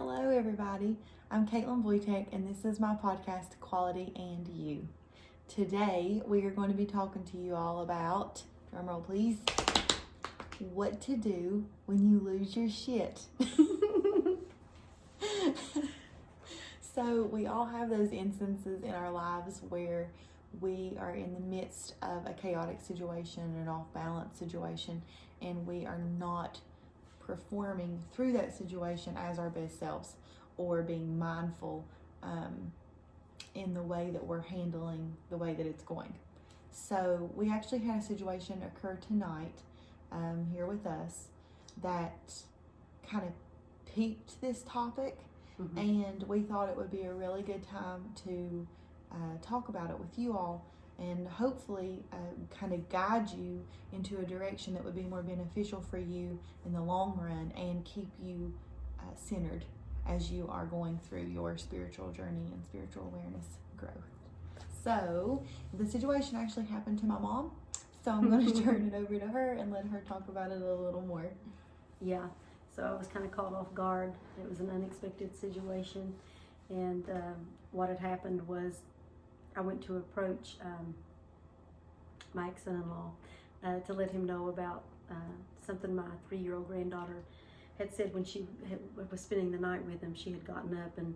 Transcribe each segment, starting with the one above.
Hello, everybody. I'm Caitlin Wojtek, and this is my podcast, Quality and You. Today, we are going to be talking to you all about, drumroll please, what to do when you lose your shit. So, we all have those instances in our lives where we are in the midst of a chaotic situation, an off-balance situation, and we are not performing through that situation as our best selves, or being mindful in the way that we're handling the way that it's going. So we actually had a situation occur tonight here with us that kind of piqued this topic, and we thought it would be a really good time to talk about it with you all, and hopefully kind of guide you into a direction that would be more beneficial for you in the long run and keep you centered as you are going through your spiritual journey and spiritual awareness growth. So the situation actually happened to my mom, so I'm going to turn it over to her and let her talk about it a little more. Yeah, so I was kind of caught off guard. It was an unexpected situation, and what had happened was I went to approach my ex-son-in-law to let him know about something my 3-year-old granddaughter had said when she was spending the night with him. She had gotten up and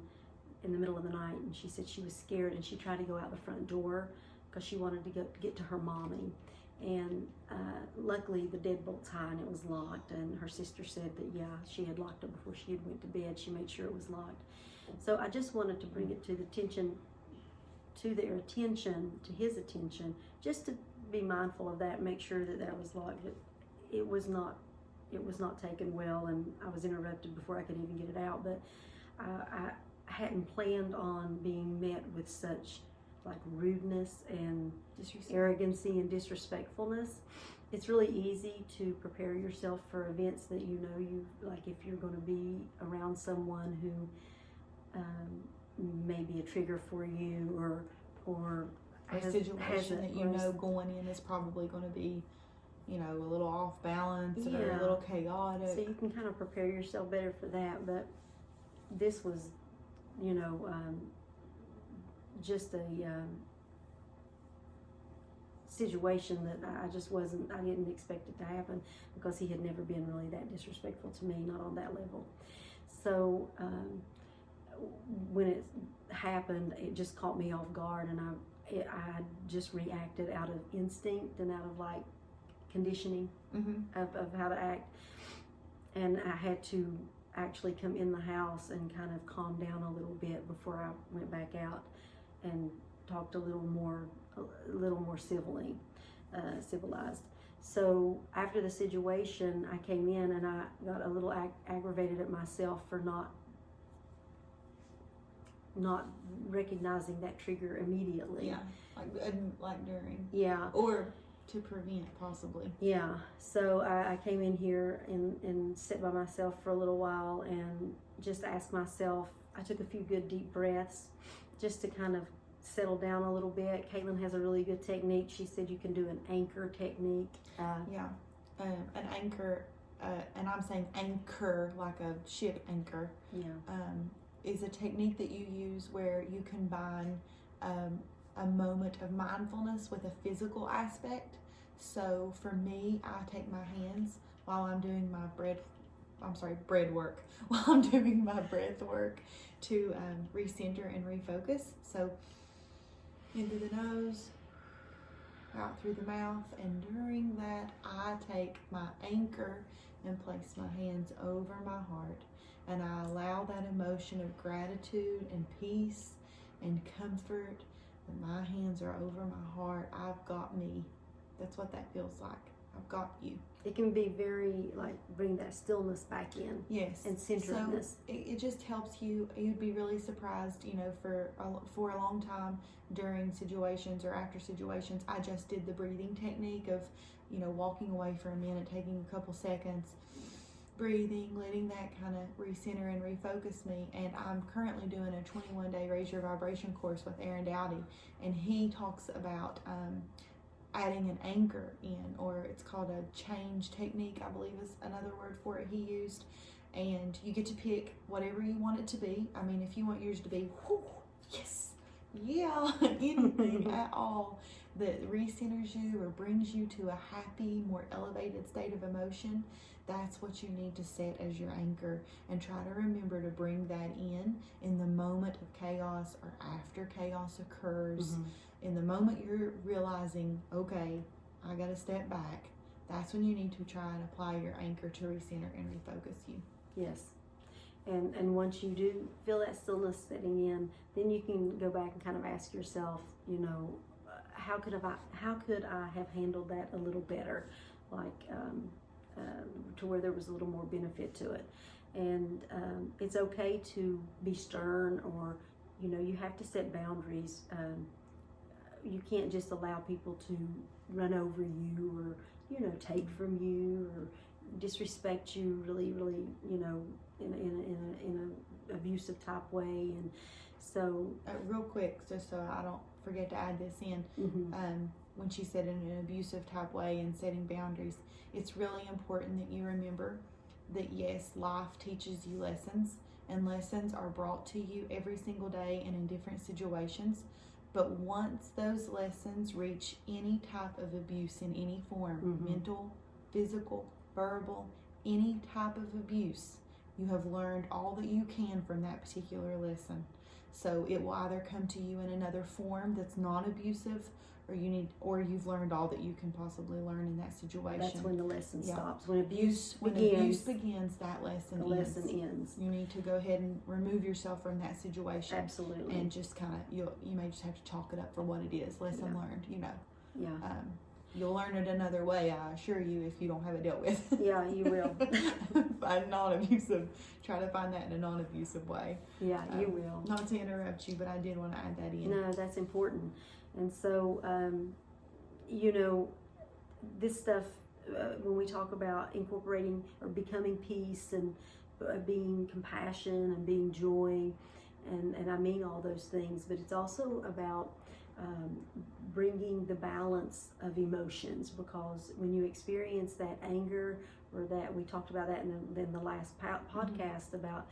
in the middle of the night, and she said she was scared, and she tried to go out the front door because she wanted to get to her mommy. And luckily the deadbolt's high and it was locked, and her sister said that she had locked it before she had went to bed. She made sure it was locked. So I just wanted to bring it to his attention, just to be mindful of that, make sure that was locked. It was not taken well, and I was interrupted before I could even get it out. But I hadn't planned on being met with such like rudeness and arrogancy and disrespectfulness. It's really easy to prepare yourself for events that you like, if you're going to be around someone who may be a trigger for you, or a situation that you know going in is probably going to be, a little off balance or a little chaotic. So you can kind of prepare yourself better for that. But this was, just a situation that I didn't expect it to happen, because he had never been really that disrespectful to me, not on that level. So when it happened, it just caught me off guard, and I just reacted out of instinct and out of like conditioning of how to act. And I had to actually come in the house and kind of calm down a little bit before I went back out and talked a little more civilized. So after the situation, I came in and I got a little aggravated at myself for not recognizing that trigger immediately. Yeah, like during. Yeah. Or to prevent, possibly. Yeah. So I came in here and sat by myself for a little while and just asked myself. I took a few good deep breaths just to kind of settle down a little bit. Caitlin has a really good technique. She said you can do an anchor technique. An anchor, and I'm saying anchor like a ship anchor. Yeah. Is a technique that you use where you combine a moment of mindfulness with a physical aspect. So for me, I take my hands while I'm doing my breath work, while I'm doing my breath work to recenter and refocus. So into the nose, out through the mouth, and during that I take my anchor and place my hands over my heart, and I allow that emotion of gratitude and peace and comfort, and my hands are over my heart. I've got me. That's what that feels like. I've got you. It can be very, like, bring that stillness back in. Yes. And centeredness. So it just helps you. You'd be really surprised, for a long time during situations or after situations, I just did the breathing technique of, walking away for a minute, taking a couple seconds, breathing, letting that kind of recenter and refocus me. And I'm currently doing a 21-day Raise Your Vibration course with Aaron Dowdy, and he talks about adding an anchor in, or it's called a change technique, I believe is another word for it he used. and you get to pick whatever you want it to be. I mean, if you want yours to be, whew, yes, yeah, anything at all that recenters you or brings you to a happy, more elevated state of emotion, that's what you need to set as your anchor, and try to remember to bring that in the moment of chaos or after chaos occurs. In the moment you're realizing, okay, I got to step back, that's when you need to try and apply your anchor to recenter and refocus you. Yes. And once you do feel that stillness setting in, then you can go back and kind of ask yourself, you know, how could I have handled that a little better, like to where there was a little more benefit to it. And it's okay to be stern, or, you know, you have to set boundaries. You can't just allow people to run over you, or, you know, take from you, or disrespect you really, you know, in a abusive type way. And so real quick, just so I don't forget to add this in, when she said in an abusive type way and setting boundaries, it's really important that you remember that yes, life teaches you lessons, and lessons are brought to you every single day and in different situations. But once those lessons reach any type of abuse in any form, mental, physical, verbal, any type of abuse, you have learned all that you can from that particular lesson. So it will either come to you in another form that's non-abusive, or you've learned all that you can possibly learn in that situation. That's when the lesson stops. When abuse begins, that lesson the lesson ends. You need to go ahead and remove yourself from that situation. Absolutely. And just kind of, you may just have to chalk it up for what it is. Lesson learned, you know. Yeah. You'll learn it another way, I assure you, if you don't have it dealt with. Yeah, you will. By non-abusive, try to find that in a non-abusive way. Yeah, you will. Not to interrupt you, but I did want to add that in. No, that's important. And so, you know, this stuff, when we talk about incorporating or becoming peace, and being compassion and being joy, and I mean all those things, but it's also about bringing the balance of emotions, because when you experience that anger, or that, we talked about that in the last podcast about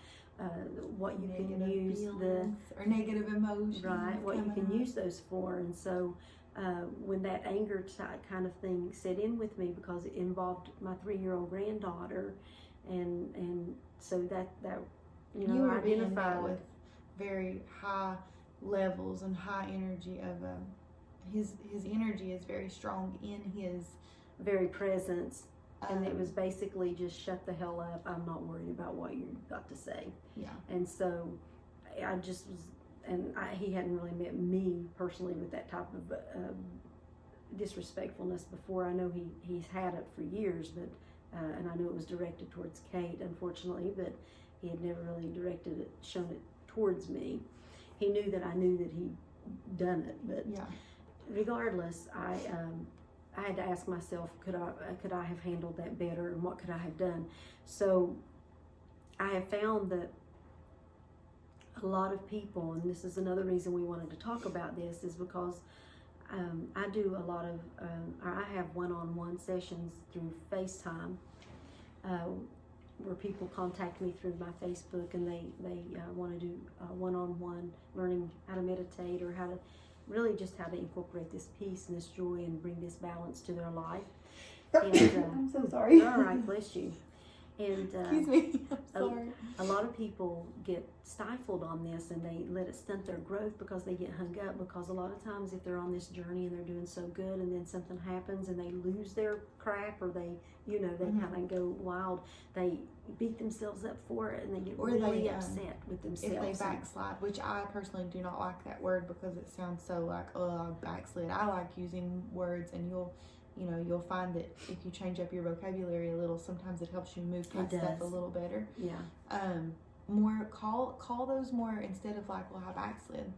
what you can use or negative emotions, right? What you can use those for. And so when that anger kind of thing set in with me, because it involved my 3-year-old granddaughter, and so that you know, you I identified with very high levels and high energy of his energy is very strong in his very presence. And it was basically just shut the hell up. I'm not worried about what you've got to say. Yeah. And so I just was, and he hadn't really met me personally with that type of disrespectfulness before. I know he's had it for years, but and I know it was directed towards Kate, unfortunately, but he had never really shown it towards me. He knew that I knew that he'd done it, but regardless, I had to ask myself, could I have handled that better, and what could I have done? So I have found that a lot of people, and this is another reason we wanted to talk about this, is because I do a lot of, I have one-on-one sessions through FaceTime, where people contact me through my Facebook, and they want to do one-on-one learning how to meditate, or how to incorporate this peace and this joy and bring this balance to their life. And, I'm so sorry. All right, bless you. And excuse me, I'm sorry. A lot of people get stifled on this, and they let it stunt their growth because they get hung up. Because a lot of times, if they're on this journey and they're doing so good, and then something happens and they lose their crap, or they kind of go wild, they beat themselves up for it, and they get really upset with themselves. If they backslide, which I personally do not like that word, because it sounds so like, oh, I backslid. I like using words, and you'll find that if you change up your vocabulary a little, sometimes it helps you move past stuff a little better. Yeah. More call those more, instead of like, well, I backslid,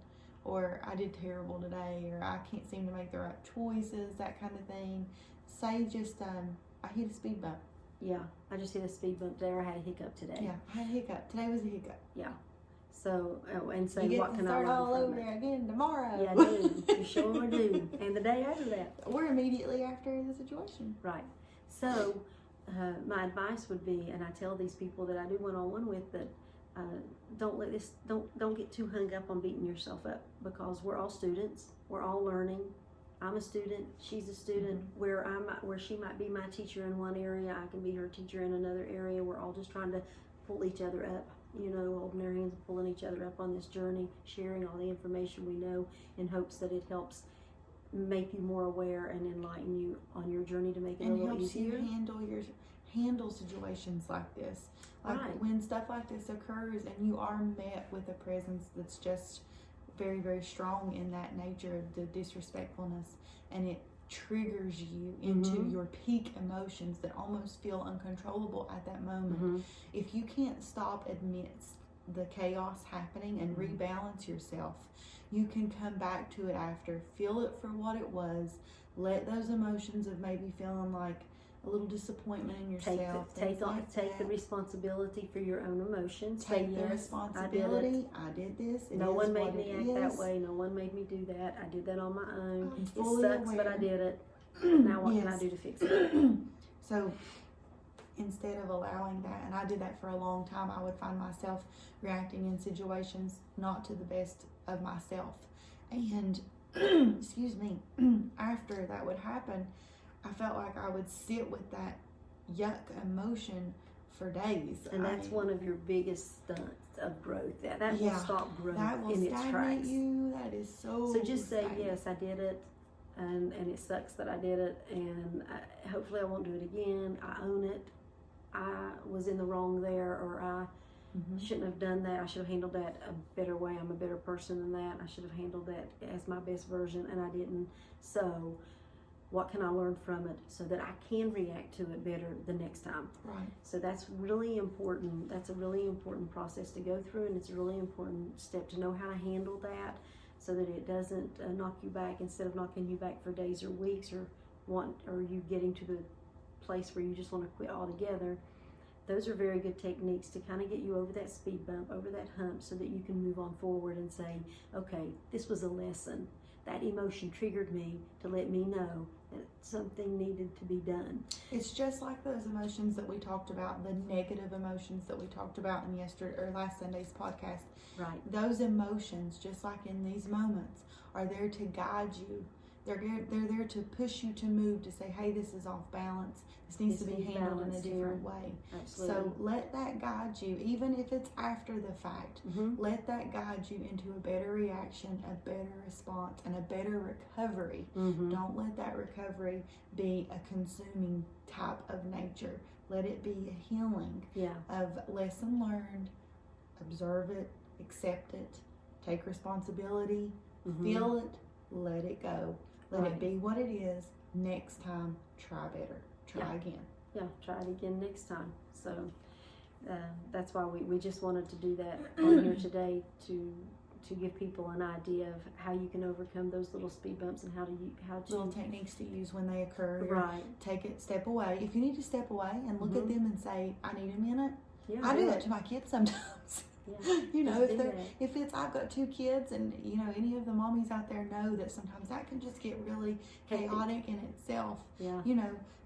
or I did terrible today, or I can't seem to make the right choices, that kind of thing. Say just, I hit a speed bump. Yeah, I just hit a speed bump there. I had a hiccup today. Yeah, I had a hiccup. Today was a hiccup. Yeah. So, and say, you what can I learn start all from over it? again tomorrow. Yeah, I do. You sure do. And the day after that. Or immediately after the situation. Right. So, my advice would be, and I tell these people that I do one-on-one with, that don't get too hung up on beating yourself up, because we're all students, we're all learning. I'm a student, she's a student. Where she might be my teacher in one area, I can be her teacher in another area. We're all just trying to pull each other up, holding our hands and pulling each other up on this journey, sharing all the information we know in hopes that it helps make you more aware and enlighten you on your journey to make it a little easier. And helps you handle situations like this. Like Right. when stuff like this occurs and you are met with a presence that's just very, very strong in that nature, the disrespectfulness, and it triggers you into your peak emotions that almost feel uncontrollable at that moment. If you can't stop amidst the chaos happening and rebalance yourself, you can come back to it after, feel it for what it was, let those emotions of maybe feeling like a little disappointment in yourself. Take the responsibility for your own emotions. Take Say, the yes, responsibility. I did this. No one made me act that way. No one made me do that. I did that on my own. I'm It fully sucks, aware. but I did it. Now what can I do to fix it? So instead of allowing that, and I did that for a long time, I would find myself reacting in situations not to the best of myself. And excuse me, after that would happen, I felt like I would sit with that yuck emotion for days. And that's one of your biggest stunts of growth. That will Yeah, stop growth that will in its stagnate tracks. you. That is so. So just say, stagnant. yes, I did it, and it sucks that I did it, and hopefully I won't do it again. I own it. I was in the wrong there, or I shouldn't have done that. I should have handled that a better way. I'm a better person than that. I should have handled that as my best version, and I didn't. So what can I learn from it so that I can react to it better the next time? Right. So that's really important. That's a really important process to go through, and it's a really important step to know how to handle that so that it doesn't knock you back, instead of knocking you back for days or weeks, or you getting to the place where you just want to quit altogether. Those are very good techniques to kind of get you over that speed bump, over that hump, so that you can move on forward and say, okay, this was a lesson. That emotion triggered me to let me know that something needed to be done. It's just like those emotions that we talked about, the negative emotions that we talked about in last Sunday's podcast. Right. Those emotions, just like in these moments, are there to guide you. They're there to push you to move, to say, hey, this is off balance. This needs to be handled in a different way. Absolutely. So let that guide you, even if it's after the fact. Let that guide you into a better reaction, a better response, and a better recovery. Don't let that recovery be a consuming type of nature. Let it be a healing of lesson learned. Observe it, accept it, take responsibility, feel it, let it go. Let it be what it is. Next time, try better. Try again. Yeah, try it again next time. So that's why we just wanted to do that on here today, to give people an idea of how you can overcome those little speed bumps and how to little techniques to use when they occur. Right. Take it, step away. If you need to step away and look at them and say, I need a minute. Yeah, I do that to my kids sometimes. Yeah, I've got 2 kids, and any of the mommies out there know that sometimes that can just get really chaotic in itself. Yeah.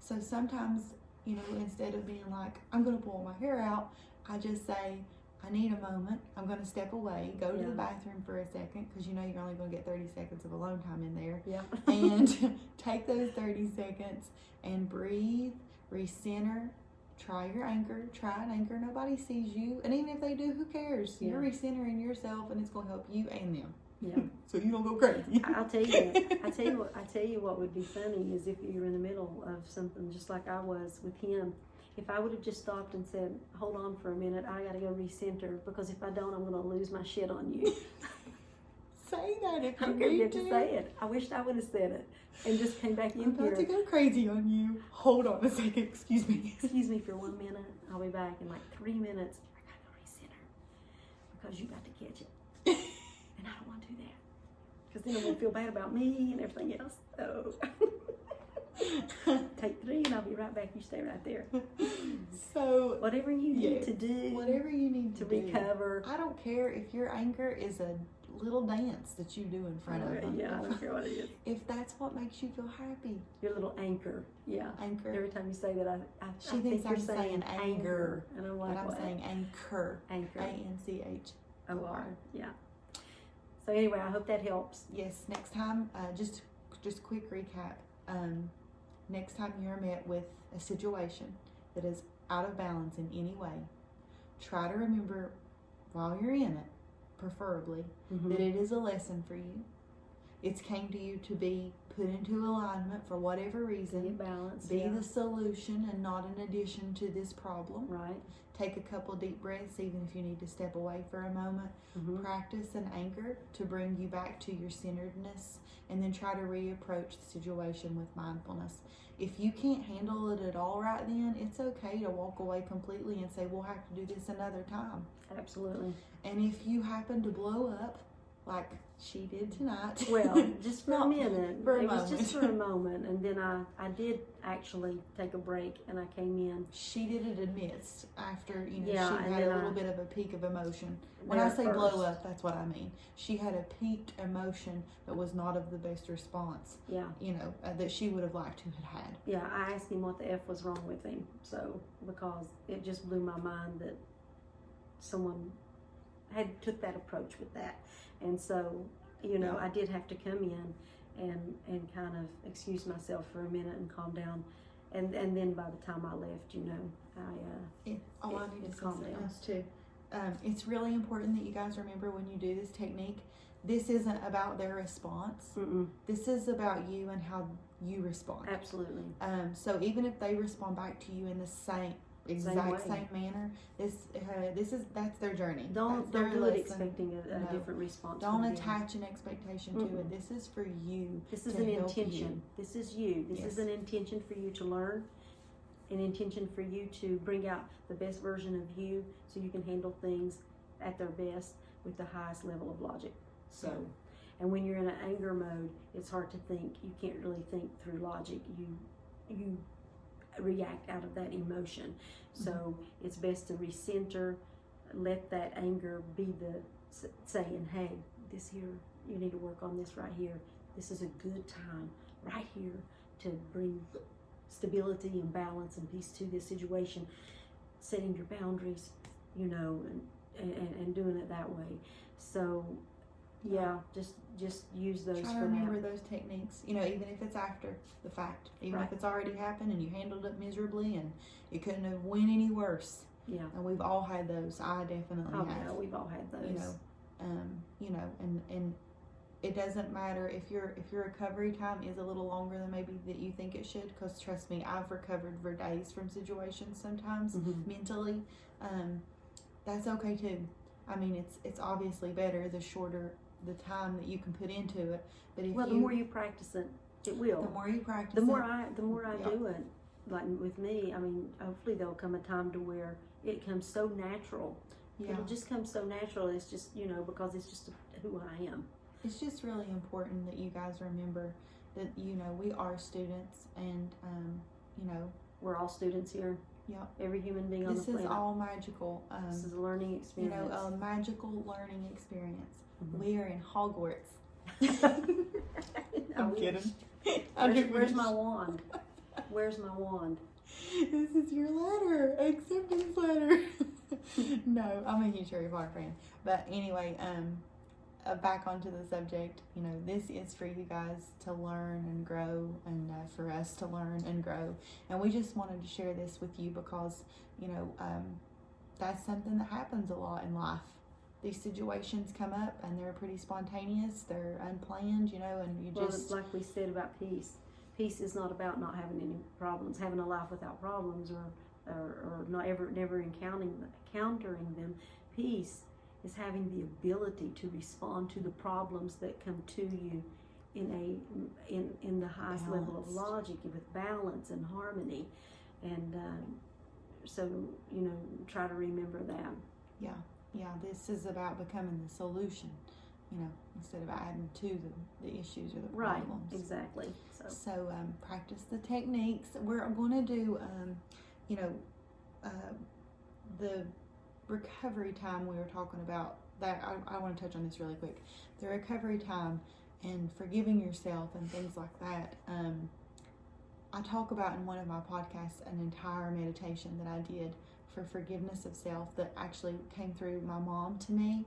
So sometimes, instead of being like, I'm going to pull my hair out, I just say, I need a moment. I'm going to step away, go to the bathroom for a second, because you're only going to get 30 seconds of alone time in there. Yeah. And take those 30 seconds and breathe, recenter. Try your anchor. Try an anchor. Nobody sees you, and even if they do, who cares? Yeah. You're recentering yourself, and it's going to help you and them. Yeah. So you don't go crazy. I tell you what would be funny is if you're in the middle of something, just like I was with him. If I would have just stopped and said, "Hold on for a minute, I got to go recenter, because if I don't, I'm going to lose my shit on you." Say that if you I'm going to need get to say it. I wished I would have said it and just came back in I'm about here. to go crazy on you. Hold on a second. Excuse me. Excuse me for 1 minute. I'll be back in like 3 minutes. I got to go recenter because you got to catch it. And I don't want to do that, because then I won't feel bad about me and everything else. So take 3 and I'll be right back. You stay right there. So Whatever you need to do. Whatever you need to do. recover. I don't care if your anchor is a little dance that you do in front of them. Yeah, I don't care what it is. If that's what makes you feel happy. Your little anchor. Yeah. Anchor. Every time you say that, I She think thinks you're I'm saying anger. And I'm But like, I'm what? saying anchor. Anchor. ANCHOR. Yeah. So anyway, I hope that helps. Yes, next time, just quick recap. Next time you're met with a situation that is out of balance in any way, try to remember while you're in it, preferably, that it is a lesson for you. It's came to you to be put into alignment for whatever reason. Get balance. Be the solution and not an addition to this problem. Right. Take a couple deep breaths, even if you need to step away for a moment. Practice an anchor to bring you back to your centeredness, and then try to reapproach the situation with mindfulness. If you can't handle it at all right then, it's okay to walk away completely and say, we'll have to do this another time. Absolutely. And if you happen to blow up, like she did tonight. Well, just for a minute. For a it moment. was just for a moment. And then I did actually take a break and I came in. She did it amidst after, Yeah, she and had a then little bit of a peak of emotion. When there I say first. blow up, that's what I mean. She had a peaked emotion that was not of the best response, Yeah. That she would have liked to have had. Yeah, I asked him what the F was wrong with him. So, because it just blew my mind that someone had took that approach with that. And so, I did have to come in and kind of excuse myself for a minute and calm down. And then by the time I left, I need it to say calmed something down. else too. It's really important that you guys remember when you do this technique, this isn't about their response. This is about you and how you respond. Absolutely. So even if they respond back to you in the exact same manner, that's their journey. Don't That's do their it lesson. expecting a No. different response. Don't from them. attach an expectation to it. This is for you. This is to an help intention. This is you. This Yes. is an intention for you to learn, an intention for you to bring out the best version of you so you can handle things at their best with the highest level of logic. So, and when you're in an anger mode, it's hard to think. You can't really think through logic. You react out of that emotion. So it's best to recenter, let that anger be the saying, hey, this here, you need to work on this right here. This is a good time right here to bring stability and balance and peace to this situation, setting your boundaries, and doing it that way. So yeah, just use those Try for to remember now. those techniques, even if it's after the fact, even Right. if it's already happened and you handled it miserably and it couldn't have went any worse. Yeah. And we've all had those. I definitely Oh have. yeah, we've all had those. And it doesn't matter if your recovery time is a little longer than maybe that you think it should, because trust me, I've recovered for days from situations sometimes mentally. That's okay too. I mean, it's obviously better the shorter the time that you can put into it. But if the more you practice it, it will. the more you practice, The more I Yeah. do it, like with me, I mean, hopefully there'll come a time to where it comes so natural. yeah. It'll just come so natural. It's just, because it's just who I am. It's just really important that you guys remember that, we are students and, We're all students here. yeah. Every human being on the This is planet. all magical. This is a learning experience. A magical learning experience. Mhm. We are in Hogwarts. I I'm wish. kidding. Where's my wand? Where's my wand? This is your letter, acceptance letter. No, I'm a huge Harry Potter fan. But anyway, back onto the subject. This is for you guys to learn and grow, and for us to learn and grow. And we just wanted to share this with you because, that's something that happens a lot in life. These situations come up and they're pretty spontaneous. They're unplanned, and you Well, just it's like we said about peace. Peace is not about not having any problems, having a life without problems, or never encountering them. Peace is having the ability to respond to the problems that come to you in the highest level of Balanced. logic, with balance and harmony, and so try to remember that. Yeah, this is about becoming the solution, instead of adding to the issues or the problems. Right, exactly. So practice the techniques. We're going to do, the recovery time, we were talking about that. I want to touch on this really quick. The recovery time and forgiving yourself and things like that. I talk about in one of my podcasts an entire meditation that I did for forgiveness of self that actually came through my mom to me.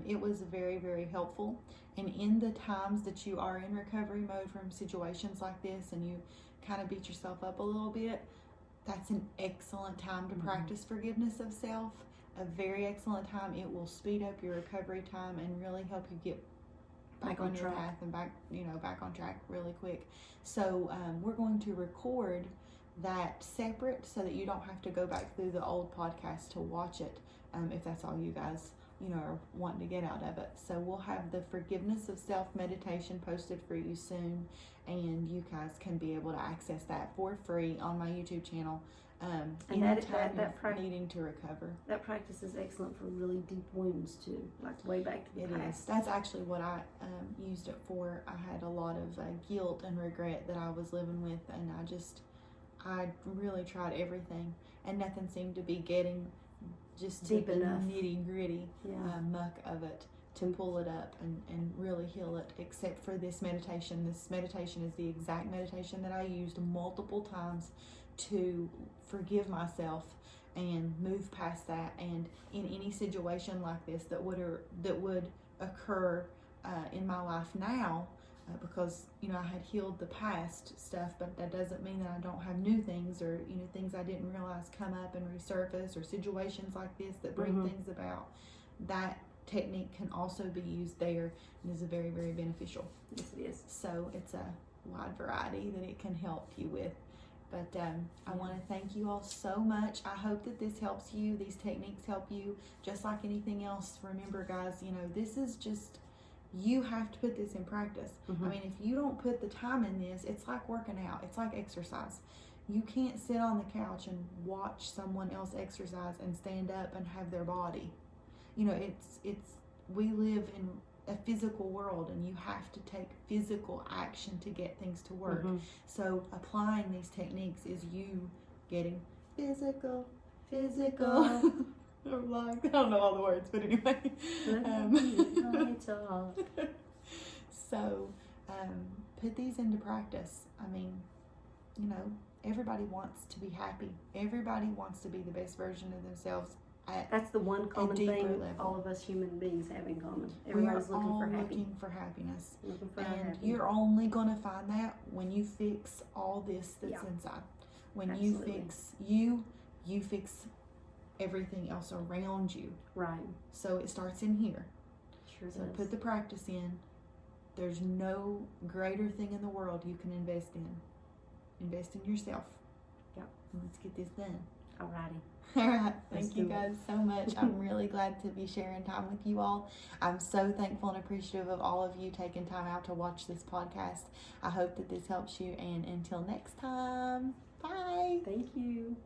It was very, very helpful. And in the times that you are in recovery mode from situations like this and you kind of beat yourself up a little bit, that's an excellent time to practice forgiveness of self. A very excellent time. It will speed up your recovery time and really help you get back on your path and back on track really quick. So we're going to record that separate so that you don't have to go back through the old podcast to watch it, if that's all you guys are wanting to get out of it. So we'll have the forgiveness of self meditation posted for you soon, and you guys can be able to access that for free on my YouTube channel. And that needing to recover. That practice is excellent for really deep wounds too, like way back to the past. It is. That's actually what I used it for. I had a lot of guilt and regret that I was living with, and I really tried everything, and nothing seemed to be getting just deep to enough. The nitty gritty muck of it to pull it up and really heal it, except for this meditation. This meditation is the exact meditation that I used multiple times to forgive myself and move past that. And in any situation like this that would occur in my life now, because I had healed the past stuff, but that doesn't mean that I don't have new things or things I didn't realize come up and resurface, or situations like this that bring things about. That technique can also be used there and is very, very beneficial. Yes, it is. So it's a wide variety that it can help you with. But I want to thank you all so much. I hope that this helps you. These techniques help you. Just like anything else, remember, guys, this is just, you have to put this in practice. I mean, if you don't put the time in this, it's like working out. It's like exercise. You can't sit on the couch and watch someone else exercise and stand up and have their body. We live in a physical world, and you have to take physical action to get things to work. So applying these techniques is you getting physical. I'm like, I don't know all the words, but anyway. So put these into practice. I mean, everybody wants to be happy. Everybody wants to be the best version of themselves. That's the one common thing all of us human beings have in common. Everybody's looking for happiness. You're only going to find that when you fix all this that's inside. When you fix you fix everything else around you. Right. So it starts in here. Sure So does. put the practice in. There's no greater thing in the world you can invest in. Invest in yourself. Yep. Let's get this done. Alrighty. All right. Thank you guys so much. I'm really glad to be sharing time with you all. I'm so thankful and appreciative of all of you taking time out to watch this podcast. I hope that this helps you. And until next time, bye. Thank you.